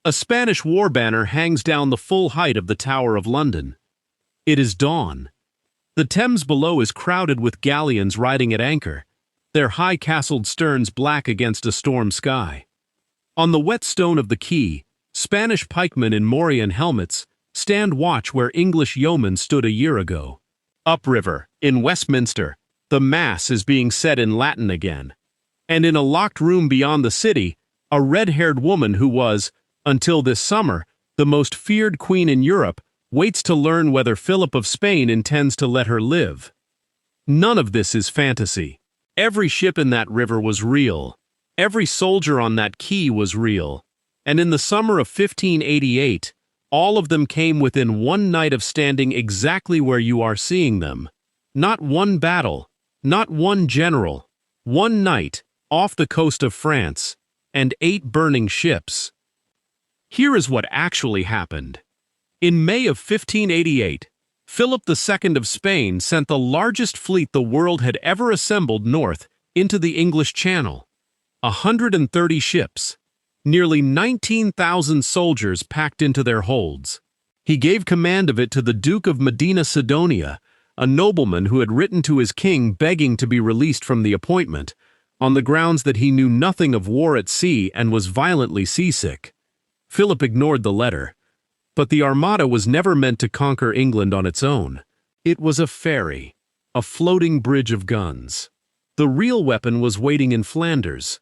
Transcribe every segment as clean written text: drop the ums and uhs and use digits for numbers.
A Spanish war banner hangs down the full height of the Tower of London. It is dawn. The Thames below is crowded with galleons riding at anchor, their high-castled sterns black against a storm sky. On the wet stone of the quay, Spanish pikemen in morion helmets stand watch where English yeomen stood a year ago. Upriver, in Westminster, the Mass is being said in Latin again. And in a locked room beyond the city, a red-haired woman who was, until this summer, the most feared queen in Europe, waits to learn whether Philip of Spain intends to let her live. None of this is fantasy. Every ship in that river was real. Every soldier on that quay was real. And in the summer of 1588, all of them came within one night of standing exactly where you are seeing them. Not one battle, not one general, one night, off the coast of France, and 8 burning ships. Here is what actually happened. In May of 1588, Philip II of Spain sent the largest fleet the world had ever assembled north into the English Channel. 130 ships, nearly 19,000 soldiers packed into their holds. He gave command of it to the Duke of Medina Sidonia, a nobleman who had written to his king begging to be released from the appointment, on the grounds that he knew nothing of war at sea and was violently seasick. Philip ignored the letter. But the Armada was never meant to conquer England on its own. It was a ferry, a floating bridge of guns. The real weapon was waiting in Flanders.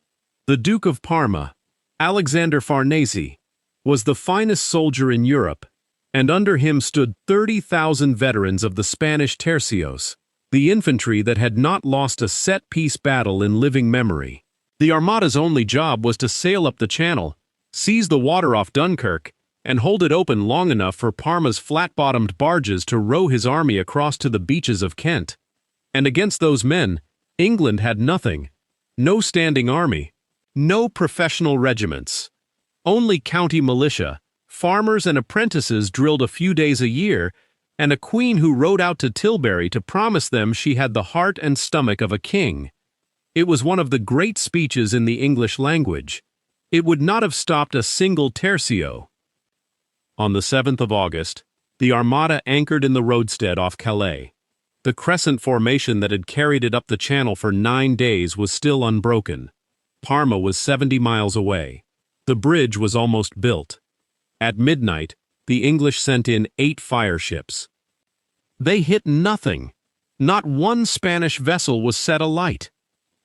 The Duke of Parma, Alexander Farnese, was the finest soldier in Europe, and under him stood 30,000 veterans of the Spanish tercios, the infantry that had not lost a set-piece battle in living memory. The Armada's only job was to sail up the channel, seize the water off Dunkirk, and hold it open long enough for Parma's flat-bottomed barges to row his army across to the beaches of Kent. And against those men, England had nothing. No standing army. No professional regiments. Only county militia, farmers and apprentices drilled a few days a year, and a queen who rode out to Tilbury to promise them she had the heart and stomach of a king. It was one of the great speeches in the English language. It would not have stopped a single tercio. On the 7th of August, the Armada anchored in the roadstead off Calais. The crescent formation that had carried it up the channel for 9 days was still unbroken. Parma was 70 miles away. The bridge was almost built. At midnight, the English sent in 8 fireships. They hit nothing. Not one Spanish vessel was set alight.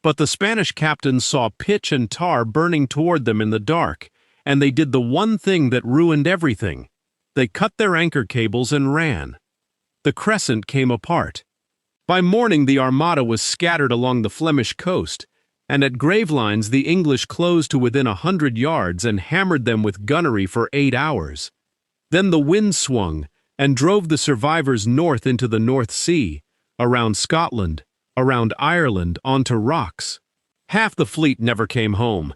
But the Spanish captains saw pitch and tar burning toward them in the dark, and they did the one thing that ruined everything. They cut their anchor cables and ran. The crescent came apart. By morning the Armada was scattered along the Flemish coast, and at Gravelines the English closed to within 100 yards and hammered them with gunnery for 8 hours. Then the wind swung and drove the survivors north into the North Sea, around Scotland, around Ireland, onto rocks. Half the fleet never came home.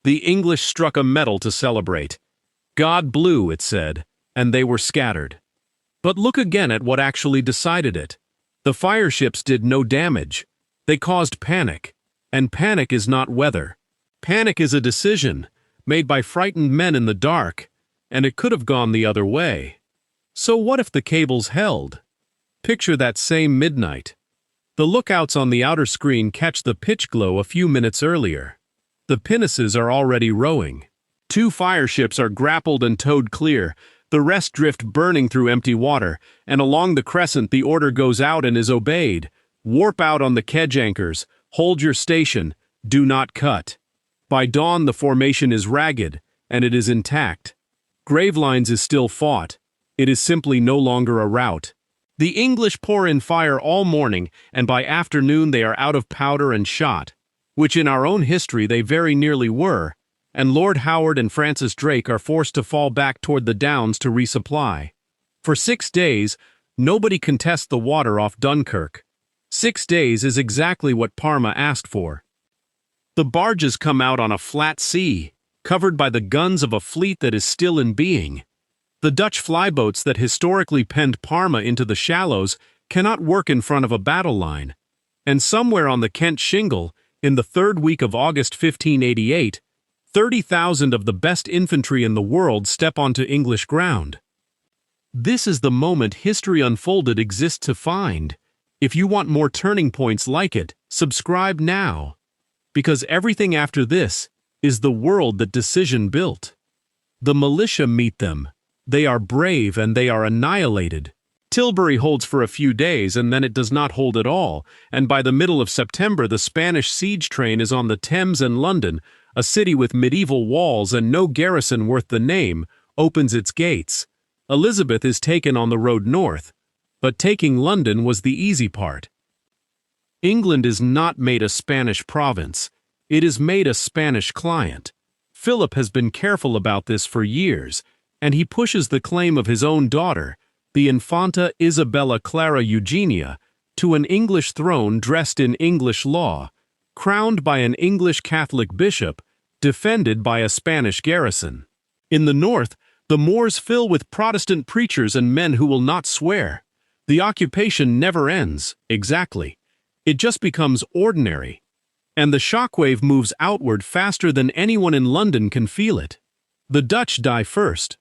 The English struck a medal to celebrate. God blew, it said, and they were scattered. But look again at what actually decided it. The fireships did no damage. They caused panic. And panic is not weather. Panic is a decision, made by frightened men in the dark, and it could have gone the other way. So what if the cables held? Picture that same midnight. The lookouts on the outer screen catch the pitch glow a few minutes earlier. The pinnaces are already rowing. 2 fireships are grappled and towed clear. The rest drift burning through empty water, and along the crescent the order goes out and is obeyed. Warp out on the kedge anchors. Hold your station. Do not cut. By dawn the formation is ragged, and it is intact. Gravelines is still fought. It is simply no longer a rout. The English pour in fire all morning, and by afternoon they are out of powder and shot, which in our own history they very nearly were, and Lord Howard and Francis Drake are forced to fall back toward the Downs to resupply. For 6 days, nobody contests the water off Dunkirk. 6 days is exactly what Parma asked for. The barges come out on a flat sea, covered by the guns of a fleet that is still in being. The Dutch flyboats that historically penned Parma into the shallows cannot work in front of a battle line, and somewhere on the Kent shingle, in the 3rd week of August 1588, 30,000 of the best infantry in the world step onto English ground. This is the moment history unfolded exists to find. If you want more turning points like it, subscribe now. Because everything after this is the world that decision built. The militia meet them. They are brave and they are annihilated. Tilbury holds for a few days and then it does not hold at all, and by the middle of September the Spanish siege train is on the Thames, and London, a city with medieval walls and no garrison worth the name, opens its gates. Elizabeth is taken on the road north, but taking London was the easy part. England is not made a Spanish province, it is made a Spanish client. Philip has been careful about this for years, and he pushes the claim of his own daughter, the Infanta Isabella Clara Eugenia, to an English throne dressed in English law, crowned by an English Catholic bishop, defended by a Spanish garrison. In the north, the moors fill with Protestant preachers and men who will not swear. The occupation never ends, exactly. It just becomes ordinary. And the shockwave moves outward faster than anyone in London can feel it. The Dutch die first.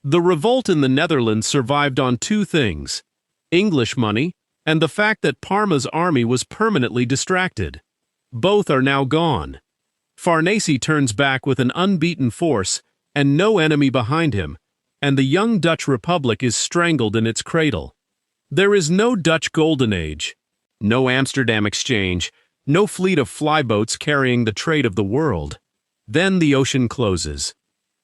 The revolt in the Netherlands survived on two things: English money and the fact that Parma's army was permanently distracted. Both are now gone. Farnese turns back with an unbeaten force and no enemy behind him, and the young Dutch Republic is strangled in its cradle. There is no Dutch Golden Age, no Amsterdam Exchange, no fleet of flyboats carrying the trade of the world. Then the ocean closes.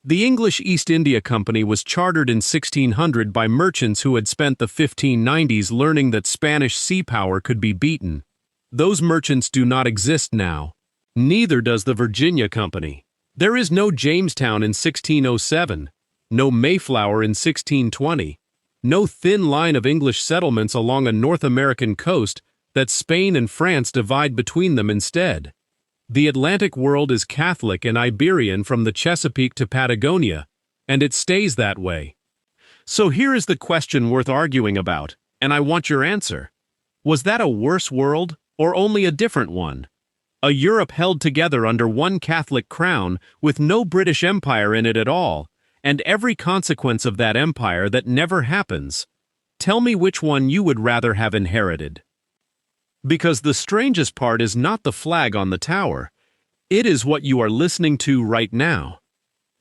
The English East India Company was chartered in 1600 by merchants who had spent the 1590s learning that Spanish sea power could be beaten. Those merchants do not exist now. Neither does the Virginia Company. There is no Jamestown in 1607, no Mayflower in 1620, no thin line of English settlements along a North American coast that Spain and France divide between them instead. The Atlantic world is Catholic and Iberian from the Chesapeake to Patagonia, and it stays that way. So here is the question worth arguing about, and I want your answer. Was that a worse world, or only a different one? A Europe held together under one Catholic crown with no British Empire in it at all, and every consequence of that empire that never happens. Tell me which one you would rather have inherited. Because the strangest part is not the flag on the tower. It is what you are listening to right now.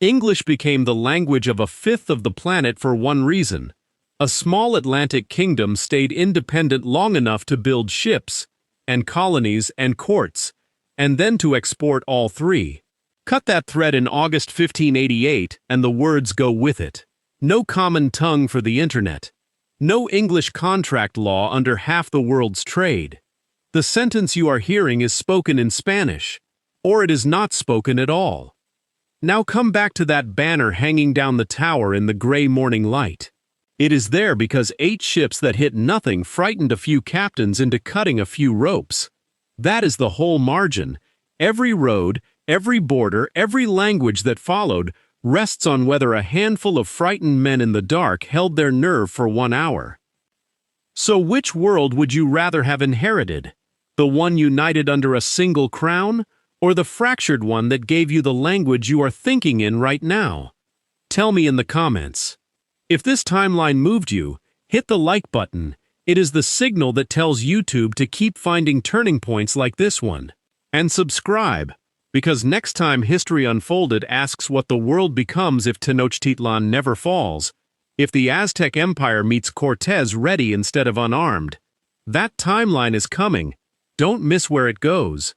English became the language of a fifth of the planet for one reason. A small Atlantic kingdom stayed independent long enough to build ships, and colonies and courts, and then to export all three. Cut that thread in August 1588, and the words go with it. No common tongue for the internet. No English contract law under half the world's trade. The sentence you are hearing is spoken in Spanish, or it is not spoken at all. Now come back to that banner hanging down the tower in the gray morning light. It is there because 8 ships that hit nothing frightened a few captains into cutting a few ropes. That is the whole margin. Every road, every border, every language that followed rests on whether a handful of frightened men in the dark held their nerve for 1 hour. So which world would you rather have inherited? The one united under a single crown, or the fractured one that gave you the language you are thinking in right now? Tell me in the comments. If this timeline moved you, hit the like button. It is the signal that tells YouTube to keep finding turning points like this one. And subscribe, because next time History Unfolded asks what the world becomes if Tenochtitlan never falls, if the Aztec Empire meets Cortez ready instead of unarmed. That timeline is coming. Don't miss where it goes.